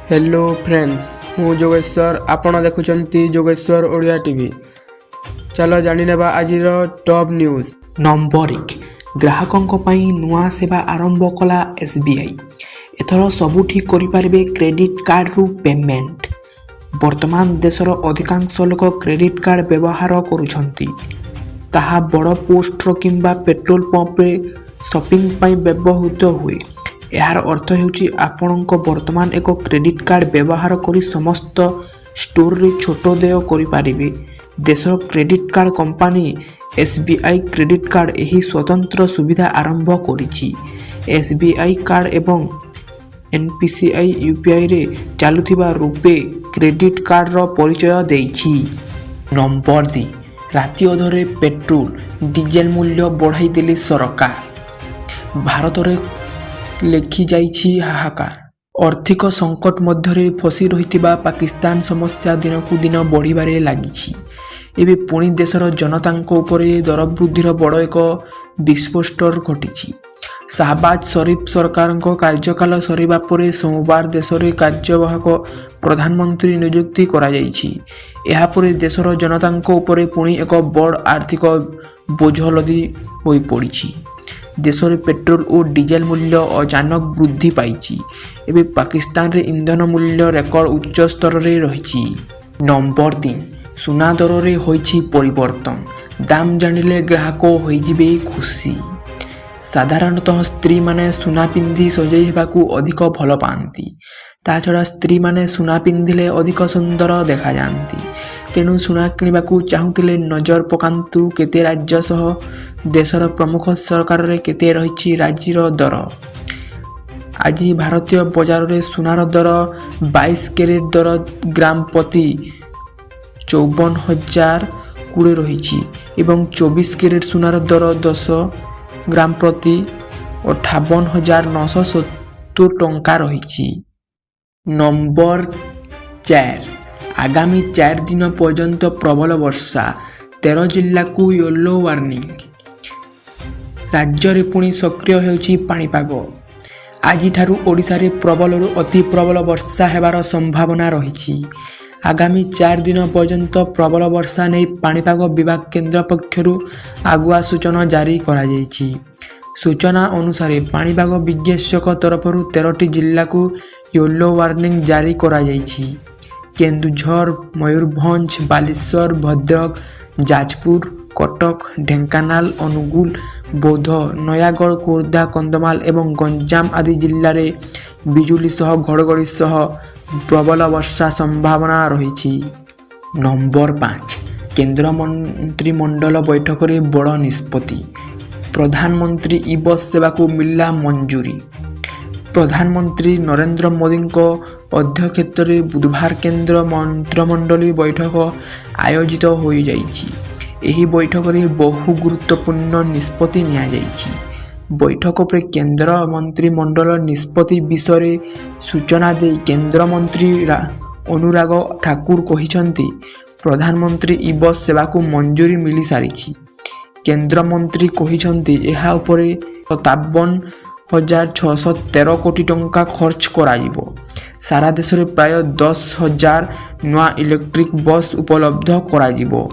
Hello friends मु जोगेश्वर आपण देखुचंती Jogeshwar Odia TV. चलो जानी नेबा आजिर टॉप न्यूज। नंबर 1 ग्राहकों पई नुआ सेवा आरंभ कला एसबीआई। एथर सबुठी करि पारिबे क्रेडिट कार्ड रु पेमेंट। वर्तमान देशर अधिकांश लोक क्रेडिट कार्ड व्यवहार करूछंती। ताहा बड़ पोस्ट किंबा पेट्रोल पंप रे शॉपिंग पई व्यवहृत हुए। यार अर्थ हेउची आपणक वर्तमान एक क्रेडिट कार्ड व्यवहार करी समस्त स्टोर रे छोटो देय करि पारिबे। देशर credit card company SBI credit card एही स्वतंत्र सुविधा आरंभ करिछि। एसबीआई कार्ड एवं एनपीसीआई यूपीआई रे चालुथिबा रुपे क्रेडिट कार्ड रो परिचय देइछि। नंबर 2 राति अधरे पेट्रोल डीजेल मूल्य बढ़ाई देले सरकार। भारत रे लेखि जाइछि हाहाकार। आर्थिक संकट मध्यरे फसी रहितिबा पाकिस्तान समस्या दिनकु दिन बढ़िबारे लागिछि। एबे पुणी देशर जनतांक उपरे दर वृद्धिर बड़ एक विस्फोट घटिछि। शाहबाज शरीफ सरकारक कार्यकाल सरिबा परे सोमवार देशरे कार्यवाहक प्रधानमंत्री नियुक्ति करा जाइछि। एहा परे देशर जनतांक उपरे पुणी एक बड़ आर्थिक बोझ लदी होई पड़िछि। देशरे पेट्रोल और डीजेल मूल्य अचानक वृद्धि पाइछि। एबे पाकिस्तान रे ईंधन मूल्य रेकर्ड उच्च स्तर रे रहिछि। नंबर 3 सुना दर रे होइछि परिवर्तन। दाम जानिले ग्राहक होइजिबे खुशी। साधारणतः स्त्री माने सुना पिंधि सजै हेबाकू अधिक भल पाती। ता छड़ा स्त्री माने सुना पिंधिले अधिक सुंदर देखा जाती। तेणु सुना किणवाकू चाहुतिले नजर पकांतु केते राज्य सह देशर प्रमुख सरकार रे केते रहिछि राज्यर दर। आज भारतीय बाजार रे सुनार दर 22 कैरेट दर ग्राम प्रति 54,020 रहिछि एवं 24 कैरेट सुनार दर 10 ग्राम प्रति 58,970 टंका रहिछि। नंबर 4 आगामी 4 दिन पर्यंत प्रबल वर्षा। 13 जिल्ला को येलो वार्निंग। राज्य रे पुणी सक्रिय हेउछि पाणीपाग। आज ठारू ओडिशा रे प्रबल रु अति प्रबल वर्षा हेबार संभावना रहिछि। आगामी 4 दिन पर्यंत प्रबल वर्षा नै पाणीपाग विभाग केंद्र पक्षरु आगुआ सूचना जारी करा जाइछि। सूचना अनुसार पाणीपाग विज्ञेशक तरफरु 13टी जिल्ला को येलो वार्निंग जारी करा जाइछि। केन्दुझर, मयूरभंज, बालेश्वर, भद्रक, जाजपुर, कटक, ढेंकानाल, अनुगुल, बौद्ध, नयागढ़, खोर्धा, कंधमाल एवं गंजाम आदि जिल्ला रे बिजुली सह घड़घड़ी सह प्रबल वर्षा संभावना रही। नंबर 5 केंद्र मंत्रिमंडल बैठक रे बड़ निष्पत्ति। प्रधानमंत्री ई बस सेवा को मिलला मंजूरी। प्रधानमंत्री नरेंद्र मोदी अध्यक्षता रे बुधवार केंद्र मंत्रिमंडल बैठक आयोजित हो जाइछि। एही बैठक रे बहु गुरुत्वपूर्ण निष्पत्ति निया जाइछि। बैठक पर केंद्र मंत्रिमंडल निष्पत्ति विषय सूचना दे केंद्र मंत्री अनुराग ठाकुर कहिसंती प्रधानमंत्री ई बस सेवा को मंजूरी मिली सारिछि। केंद्र मंत्री कहिसंती एहा उपरे 57,613 कोटी टंका खर्च करा जिवो। सारा देश रे प्राय 10,000 नवा इलेक्ट्रिक बस उपलब्ध करा जिवो।